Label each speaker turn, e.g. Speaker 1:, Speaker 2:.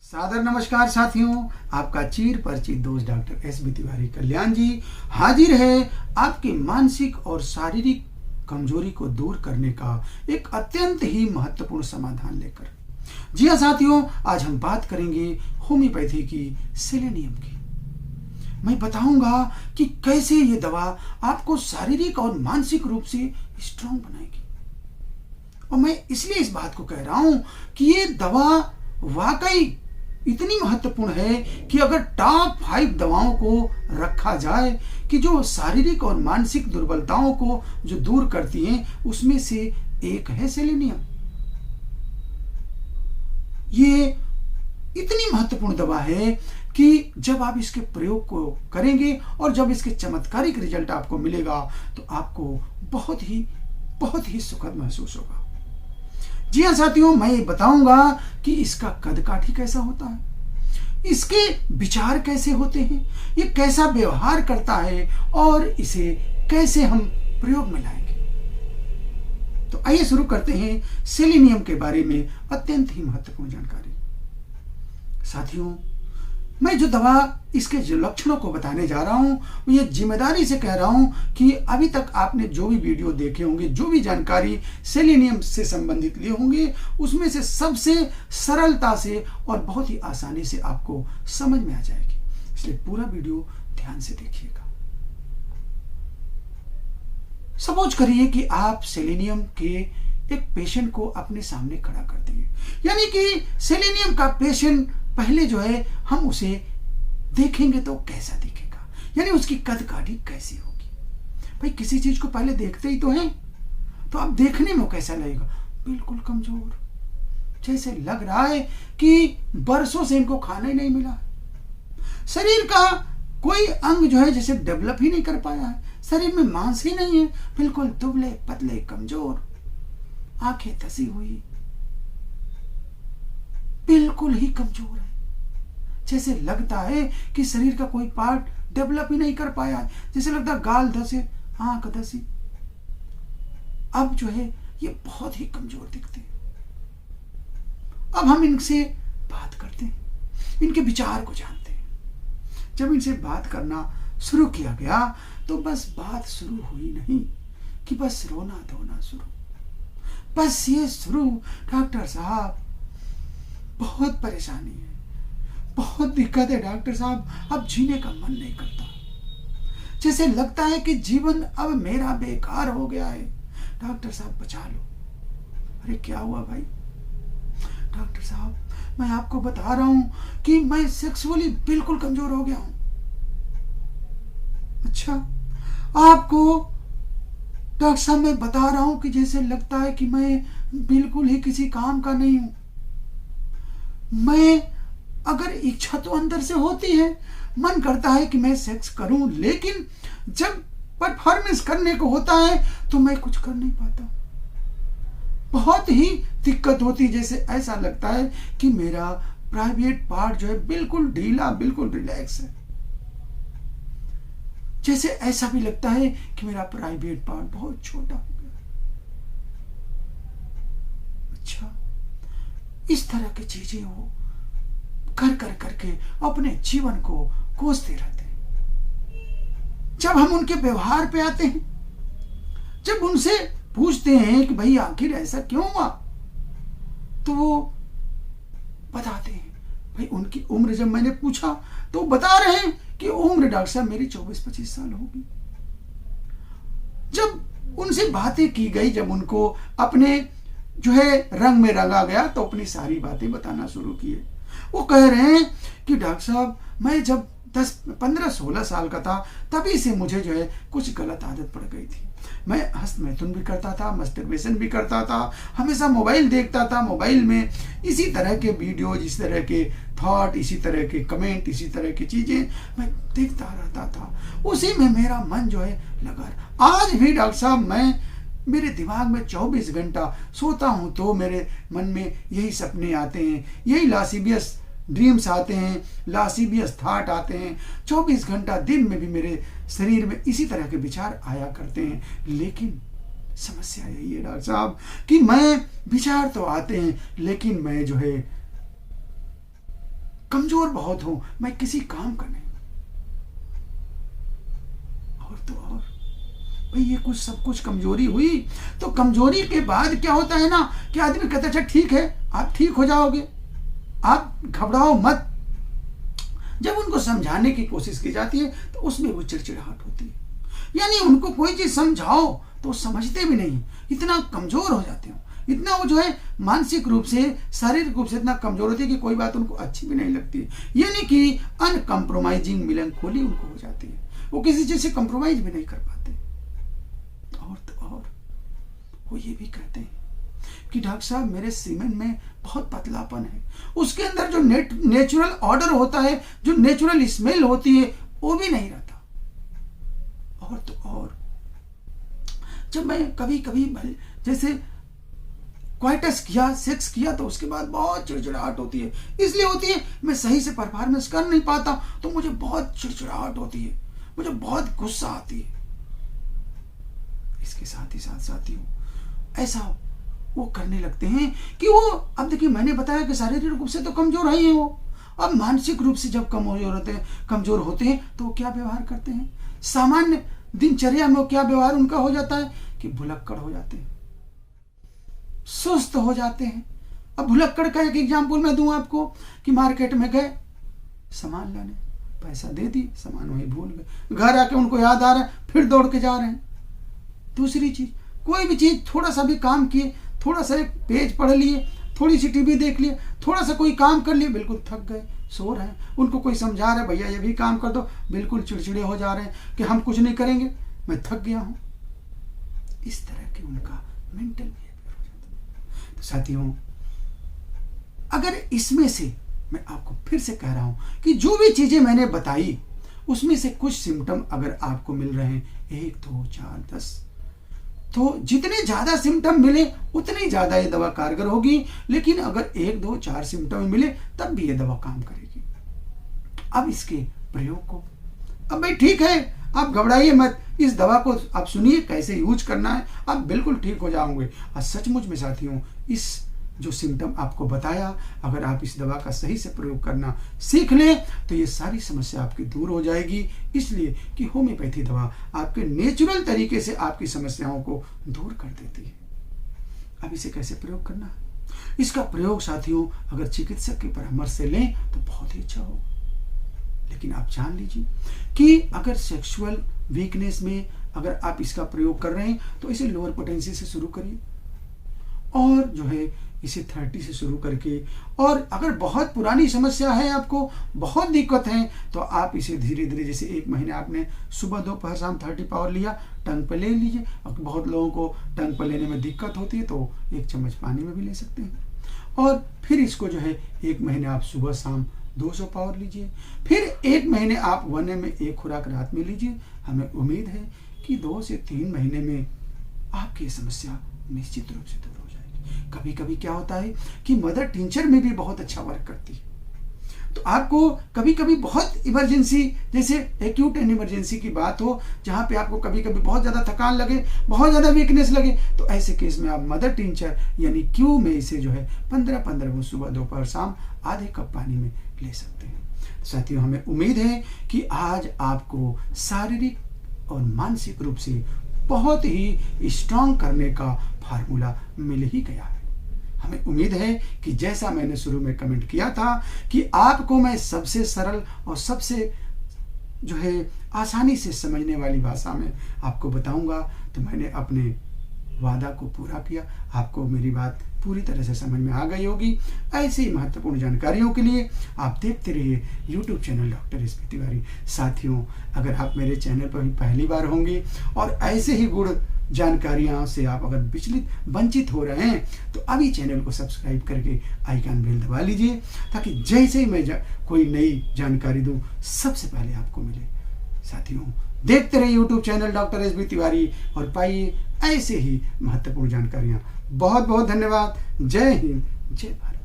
Speaker 1: सादर नमस्कार साथियों, आपका चीर परिचित दोस्त डॉक्टर एस.बी. तिवारी कल्याण जी हाजिर है आपकी मानसिक और शारीरिक कमजोरी को दूर करने का एक अत्यंत ही महत्वपूर्ण समाधान लेकर। जी हाँ साथियों, आज हम बात करेंगे होम्योपैथी की सेलेनियम की। मैं बताऊंगा कि कैसे ये दवा आपको शारीरिक और मानसिक रूप से स्ट्रांग बनाएगी। और मैं इसलिए इस बात को कह रहा हूं कि ये दवा वाकई इतनी महत्वपूर्ण है कि अगर टॉप 5 दवाओं को रखा जाए कि जो शारीरिक और मानसिक दुर्बलताओं को जो दूर करती हैं, उसमें से एक है सेलेनियम। ये इतनी महत्वपूर्ण दवा है कि जब आप इसके प्रयोग को करेंगे और जब इसके चमत्कारिक रिजल्ट आपको मिलेगा तो आपको बहुत ही सुखद महसूस होगा। जी हाँ साथियों, मैं ये बताऊंगा कि इसका कद काठी कैसा होता है, इसके विचार कैसे होते हैं, ये कैसा व्यवहार करता है और इसे कैसे हम प्रयोग में लाएंगे। तो आइए शुरू करते हैं सेलेनियम के बारे में अत्यंत ही महत्वपूर्ण जानकारी। साथियों, मैं जो दवा इसके जो लक्षणों को बताने जा रहा हूं, ये जिम्मेदारी से कह रहा हूं कि अभी तक आपने जो भी वीडियो देखे होंगे, जो भी जानकारी सेलेनियम से संबंधित लिए होंगे, उसमें से सबसे सरलता से और बहुत ही आसानी से आपको समझ में आ जाएगी। इसलिए पूरा वीडियो ध्यान से देखिएगा। सपोज करिए कि आप सेलेनियम के एक पेशेंट को अपने सामने खड़ा कर दिए, यानी कि सेलेनियम का पेशेंट पहले जो है हम उसे देखेंगे तो कैसा दिखेगा, यानी उसकी कद काठी कैसी होगी। भाई किसी चीज को पहले देखते ही तो हैं, तो अब देखने में कैसा लगेगा, बिल्कुल कमजोर, जैसे लग रहा है कि बरसों से इनको खाना ही नहीं मिला। शरीर का कोई अंग जो है जैसे डेवलप ही नहीं कर पाया है, शरीर में मांस ही नहीं है, बिल्कुल दुबले पतले कमजोर, आंखें धसी हुई, बिल्कुल ही कमजोर है, जैसे लगता है कि शरीर का कोई पार्ट डेवलप ही नहीं कर पाया है, जैसे लगता है गाल धसे, आंख धसी। अब जो है ये बहुत ही कमजोर दिखते हैं। अब हम इनसे बात करते हैं, इनके विचार को जानते हैं। जब इनसे बात करना शुरू किया गया तो बस बात शुरू हुई नहीं कि बस रोना धोना शुरू, बस ये शुरू, डॉक्टर साहब बहुत परेशानी है, बहुत दिक्कत है डॉक्टर साहब, अब जीने का मन नहीं करता, जैसे लगता है कि जीवन अब मेरा बेकार हो गया है, डॉक्टर साहब बचा लो। अरे क्या हुआ भाई? डॉक्टर साहब मैं आपको बता रहा हूं कि मैं सेक्सुअली बिल्कुल कमजोर हो गया हूं। अच्छा, आपको डॉक्टर साहब मैं बता रहा हूं कि जैसे लगता है कि मैं बिल्कुल ही किसी काम का नहीं हूं। मैं अगर इच्छा तो अंदर से होती है, मन करता है कि मैं सेक्स करूं, लेकिन जब परफॉर्मेंस करने को होता है तो मैं कुछ कर नहीं पाता, बहुत ही दिक्कत होती, जैसे ऐसा लगता है कि मेरा प्राइवेट पार्ट जो है बिल्कुल ढीला, बिल्कुल रिलैक्स है, जैसे ऐसा भी लगता है कि मेरा प्राइवेट पार्ट बहुत छोटा हो गया। अच्छा, इस तरह की चीजें वो कर करके अपने जीवन को कोसते रहते हैं। जब हम उनके व्यवहार पे आते हैं, जब उनसे पूछते हैं कि भाई आखिर ऐसा क्यों हुआ, तो वो बताते हैं। भाई उनकी उम्र जब मैंने पूछा तो बता रहे हैं कि उम्र डॉक्टर साहब मेरी 24-25 साल होगी। जब उनसे बातें की गई, जब उनको अपने जो है रंग में रंगा गया, तो अपनी सारी बातें बताना शुरू किए। वो कह रहे हैं कि डॉक्टर साहब मैं जब 10-15-16 साल का था तभी से मुझे जो है कुछ गलत आदत पड़ गई थी। मैं हस्तमैथुन भी करता था, मस्टरबेशन भी करता था, हमेशा मोबाइल देखता था, मोबाइल में इसी तरह के वीडियो, इस तरह के थॉट, इसी तरह के कमेंट, इसी तरह की चीजें मैं देखता रहता था, उसी में मेरा मन जो है लगा। आज भी डॉक्टर साहब मेरे दिमाग में 24 घंटा सोता हूं तो मेरे मन में यही सपने आते हैं, यही लासिबियस ड्रीम्स आते हैं, लासिबियस थॉट आते हैं। 24 घंटा दिन में भी मेरे शरीर में इसी तरह के विचार आया करते हैं। लेकिन समस्या यही है डॉक्टर साहब कि मैं विचार तो आते हैं, लेकिन मैं जो है कमजोर बहुत हूं, मैं किसी काम का नहीं। और तो और भाई ये कुछ सब कुछ कमजोरी हुई। तो कमजोरी के बाद क्या होता है ना कि आदमी कहता है अच्छा ठीक है, आप ठीक हो जाओगे, आप घबराओ मत। जब उनको समझाने की कोशिश की जाती है तो उसमें वो चिड़चिड़ाहट होती है। यानी उनको कोई चीज समझाओ तो समझते भी नहीं, इतना कमजोर हो जाते हो, इतना वो जो है मानसिक रूप से, शारीरिक रूप से इतना कमजोर होती है कि कोई बात उनको अच्छी भी नहीं लगती। यानी कि अनकम्प्रोमाइजिंग मिलनखोली उनको हो जाती है, वो किसी चीज से कंप्रोमाइज भी नहीं कर पाते। और तो और वो ये भी कहते हैं कि डॉक्टर साहब मेरे सीमेंट में बहुत पतलापन है, उसके अंदर जो नेचुरल ऑर्डर होता है, जो नेचुरल स्मेल होती है, वो भी नहीं रहता। और तो और जब मैं कभी कभी जैसे क्वाइटस किया, सेक्स किया, तो उसके बाद बहुत चिड़चिड़ाहट होती है। इसलिए होती है मैं सही से परफॉर्मेंस कर नहीं पाता, तो मुझे बहुत चिड़चिड़ाहट होती है, मुझे बहुत गुस्सा आती है। इसके साथ ही साथ साथियों ऐसा वो करने लगते हैं कि वो, अब देखिए मैंने बताया कि शारीरिक रूप से तो कमजोर है ही वो, अब मानसिक रूप से जब कमजोर होते हैं तो वो क्या व्यवहार करते हैं, सामान्य दिनचर्या में वो क्या व्यवहार उनका हो जाता है कि भुलक्कड़ हो जाते हैं, सुस्त हो जाते हैं। अब भुलक्कड़ का एक एग्जाम्पल मैं दूं आपको कि मार्केट में गए सामान लाने, पैसा दे दी, सामान वहीं भूल गए, घर आके उनको याद आ रहा है, फिर दौड़ के जा रहे हैं। दूसरी चीज, कोई भी चीज, थोड़ा सा भी काम किए, थोड़ा सा एक पेज पढ़ लिए, थोड़ी सी टीवी देख लिए, थोड़ा सा कोई काम कर लिए, बिल्कुल थक गए, सो रहे हैं। उनको कोई समझा रहा है भैया ये भी काम कर दो, बिल्कुल चिड़चिड़े हो जा रहे हैं कि हम कुछ नहीं करेंगे, मैं थक गया हूं। इस तरह के उनका मेंटल बिहेवियर हो जाता है। तो साथियों अगर इसमें से, मैं आपको फिर से कह रहा हूं कि जो भी चीजें मैंने बताई उसमें से कुछ सिम्टम अगर आपको मिल रहे हैं, 1 2 4 10, तो जितने ज्यादा सिम्टम मिले उतनी ज्यादा ये दवा कारगर होगी। लेकिन अगर 1 2 4 सिम्टम मिले तब भी ये दवा काम करेगी। अब इसके प्रयोग को, अब भाई ठीक है, आप घबराइए मत, इस दवा को आप सुनिए कैसे यूज करना है, आप बिल्कुल ठीक हो जाओगे। और सचमुच में साथियों इस जो सिम्टम आपको बताया, अगर आप इस दवा का सही से प्रयोग करना सीख लें तो ये सारी समस्या आपकी दूर हो जाएगी। इसलिए कि होम्योपैथी दवा आपके नेचुरल तरीके से आपकी समस्याओं को दूर कर देती है। अब इसे कैसे प्रयोग करना है, इसका प्रयोग साथियों अगर चिकित्सक के परामर्श से लें तो बहुत ही अच्छा होगा। लेकिन आप जान लीजिए कि अगर सेक्सुअल वीकनेस में अगर आप इसका प्रयोग कर रहे हैं तो इसे लोअर पोटेंसी से शुरू करिए, और जो है इसे 30 से शुरू करके, और अगर बहुत पुरानी समस्या है, आपको बहुत दिक्कत है, तो आप इसे धीरे धीरे, जैसे 1 महीने आपने सुबह दोपहर शाम 30 पावर लिया, टंग पे ले लीजिए। अब बहुत लोगों को टंग पे लेने में दिक्कत होती है तो 1 चम्मच पानी में भी ले सकते हैं। और फिर इसको जो है 1 महीने आप सुबह शाम 200 पावर लीजिए, फिर 1 महीने आप 1 में 1 खुराक रात में लीजिए। हमें उम्मीद है कि 2 से 3 महीने में आपकी समस्या निश्चित रूप से दूर हो जाएगी। कभी कभी क्या होता है कि मदर टिंचर में भी बहुत अच्छा वर्क करती है। तो आपको कभी कभी बहुत इमरजेंसी, जैसे एक्यूट एंड इमरजेंसी की बात हो, जहां पे आपको कभी कभी बहुत ज्यादा थकान लगे, बहुत ज्यादा वीकनेस लगे, तो ऐसे केस में आप मदर टिंचर यानी क्यू में इसे जो है 15-15 को सुबह दोपहर शाम आधे कप पानी में ले सकते हैं। साथियों हमें उम्मीद है कि आज आपको शारीरिक और मानसिक रूप से बहुत ही स्ट्रांग करने का फार्मूला मिल ही गया है। हमें उम्मीद है कि जैसा मैंने शुरू में कमेंट किया था कि आपको मैं सबसे सरल और सबसे जो है आसानी से समझने वाली भाषा में आपको बताऊंगा, तो मैंने अपने वादा को पूरा किया। आपको मेरी बात पूरी तरह से समझ में आ गई होगी। ऐसी ही महत्वपूर्ण जानकारियों के लिए आप देखते रहिए YouTube channel doctor S P Tiwari. साथियों अगर आप मेरे चैनल पर भी पहली बार होंगे और ऐसे ही गुण जानकारियां से आप अगर वंचित हो रहे हैं तो अभी चैनल को सब्सक्राइब करके आइकन बेल दबा लीजिए, ताकि जैसे ही मैं कोई नई जानकारी दूं सबसे पहले आपको मिले। साथियों देखते रहिए YouTube channel doctor S B Tiwari और पाइए ऐसे ही महत्वपूर्ण जानकारियां। बहुत बहुत धन्यवाद। जय हिंद, जय भारत।